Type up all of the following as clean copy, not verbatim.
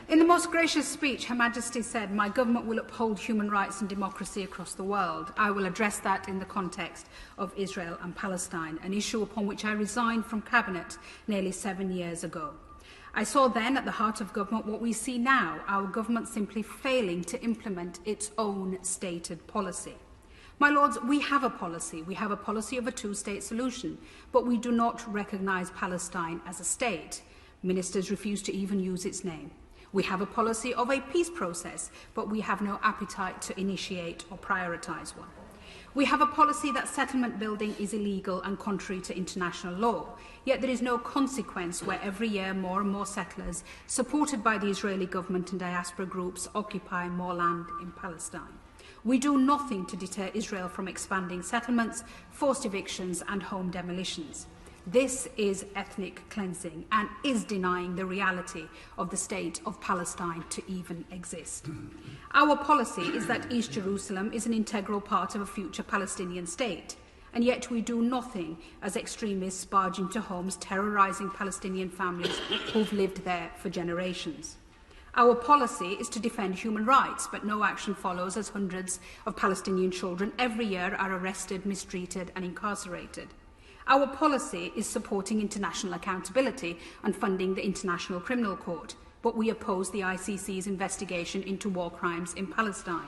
In the most gracious speech, Her Majesty said, "My government will uphold human rights and democracy across the world. I will address that in the context of Israel and Palestine, an issue upon which I resigned from Cabinet nearly 7 years ago. I saw then at the heart of government what we see now, our government simply failing to implement its own stated policy. My Lords, we have a policy. We have a policy of a two-state solution, but we do not recognise Palestine as a state. Ministers refuse to even use its name. We have a policy of a peace process, but we have no appetite to initiate or prioritise one. We have a policy that settlement building is illegal and contrary to international law, yet there is no consequence where every year more and more settlers, supported by the Israeli government and diaspora groups, occupy more land in Palestine. We do nothing to deter Israel from expanding settlements, forced evictions and home demolitions. This is ethnic cleansing and is denying the reality of the state of Palestine to even exist. Our policy is that East Jerusalem is an integral part of a future Palestinian state, and yet we do nothing as extremists barge into homes terrorising Palestinian families who've lived there for generations. Our policy is to defend human rights, but no action follows as hundreds of Palestinian children every year are arrested, mistreated and incarcerated. Our policy is supporting international accountability and funding the International Criminal Court, but we oppose the ICC's investigation into war crimes in Palestine.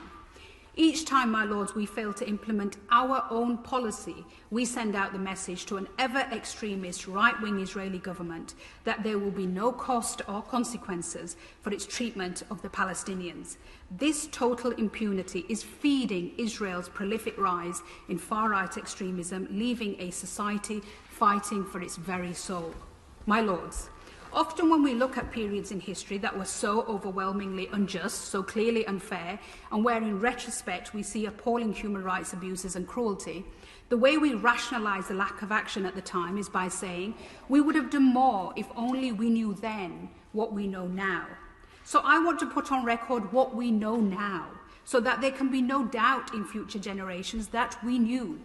Each time, my Lords, we fail to implement our own policy, we send out the message to an ever-extremist right-wing Israeli government that there will be no cost or consequences for its treatment of the Palestinians. This total impunity is feeding Israel's prolific rise in far-right extremism, leaving a society fighting for its very soul. My Lords, often when we look at periods in history that were so overwhelmingly unjust, so clearly unfair, and where in retrospect we see appalling human rights abuses and cruelty, the way we rationalise the lack of action at the time is by saying we would have done more if only we knew then what we know now. So I want to put on record what we know now, so that there can be no doubt in future generations that we knew.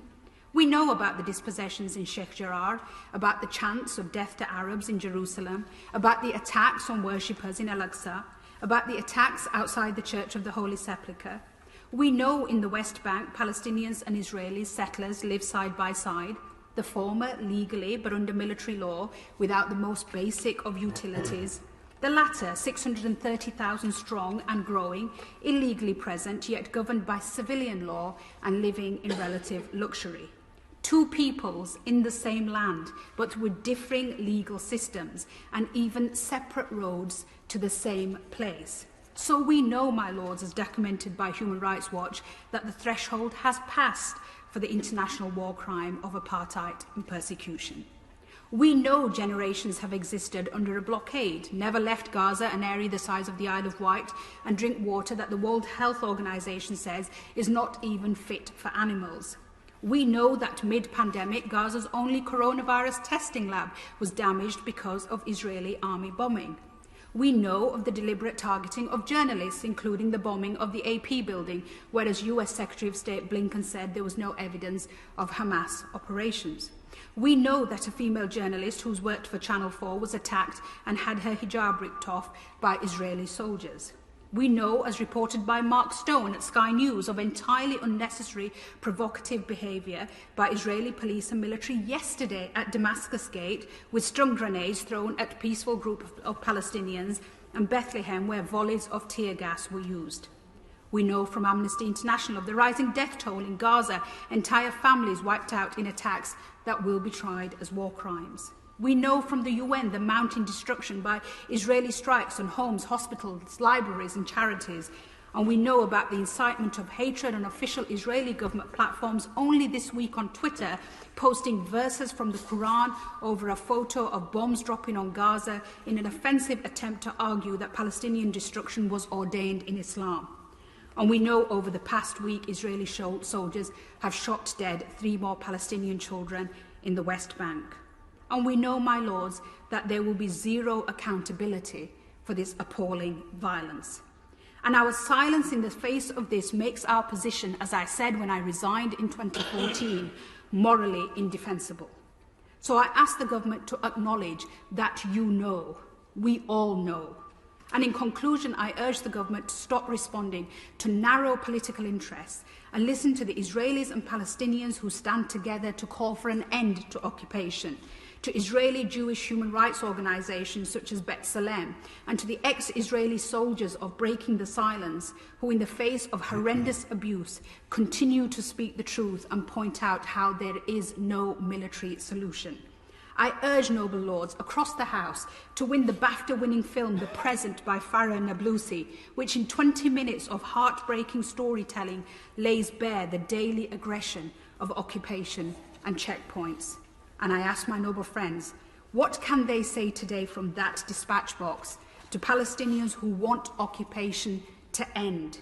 We know about the dispossessions in Sheikh Jarrah, about the chants of death to Arabs in Jerusalem, about the attacks on worshippers in Al-Aqsa, about the attacks outside the Church of the Holy Sepulchre. We know in the West Bank, Palestinians and Israeli settlers live side by side, the former legally but under military law without the most basic of utilities, the latter 630,000 strong and growing, illegally present yet governed by civilian law and living in relative luxury. Two peoples in the same land, but with differing legal systems and even separate roads to the same place. So we know, my Lords, as documented by Human Rights Watch, that the threshold has passed for the international war crime of apartheid and persecution. We know generations have existed under a blockade, never left Gaza, an area the size of the Isle of Wight, and drink water that the World Health Organization says is not even fit for animals. We know that mid-pandemic, Gaza's only coronavirus testing lab was damaged because of Israeli army bombing. We know of the deliberate targeting of journalists, including the bombing of the AP building, whereas US Secretary of State Blinken said there was no evidence of Hamas operations. We know that a female journalist who's worked for Channel 4 was attacked and had her hijab ripped off by Israeli soldiers. We know, as reported by Mark Stone at Sky News, of entirely unnecessary provocative behaviour by Israeli police and military yesterday at Damascus Gate, with stun grenades thrown at a peaceful group of Palestinians, and Bethlehem, where volleys of tear gas were used. We know from Amnesty International of the rising death toll in Gaza, entire families wiped out in attacks that will be tried as war crimes. We know from the UN the mounting destruction by Israeli strikes on homes, hospitals, libraries and charities. And we know about the incitement of hatred on official Israeli government platforms only this week on Twitter, posting verses from the Quran over a photo of bombs dropping on Gaza in an offensive attempt to argue that Palestinian destruction was ordained in Islam. And we know over the past week Israeli soldiers have shot dead 3 more Palestinian children in the West Bank. And we know, my Lords, that there will be zero accountability for this appalling violence. And our silence in the face of this makes our position, as I said when I resigned in 2014, morally indefensible. So I ask the government to acknowledge that you know, we all know, And in conclusion, I urge the government to stop responding to narrow political interests and listen to the Israelis and Palestinians who stand together to call for an end to occupation, to Israeli Jewish human rights organisations such as B'Tselem, and to the ex-Israeli soldiers of Breaking the Silence who, in the face of horrendous abuse, continue to speak the truth and point out how there is no military solution. I urge noble lords across the House to win the BAFTA-winning film The Present by Farah Nablusi, which in 20 minutes of heartbreaking storytelling lays bare the daily aggression of occupation and checkpoints. And I ask my noble friends, what can they say today from that dispatch box to Palestinians who want occupation to end?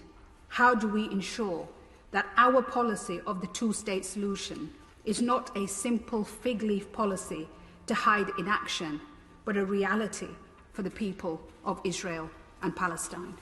How do we ensure that our policy of the two-state solution is not a simple fig leaf policy to hide inaction, but a reality for the people of Israel and Palestine?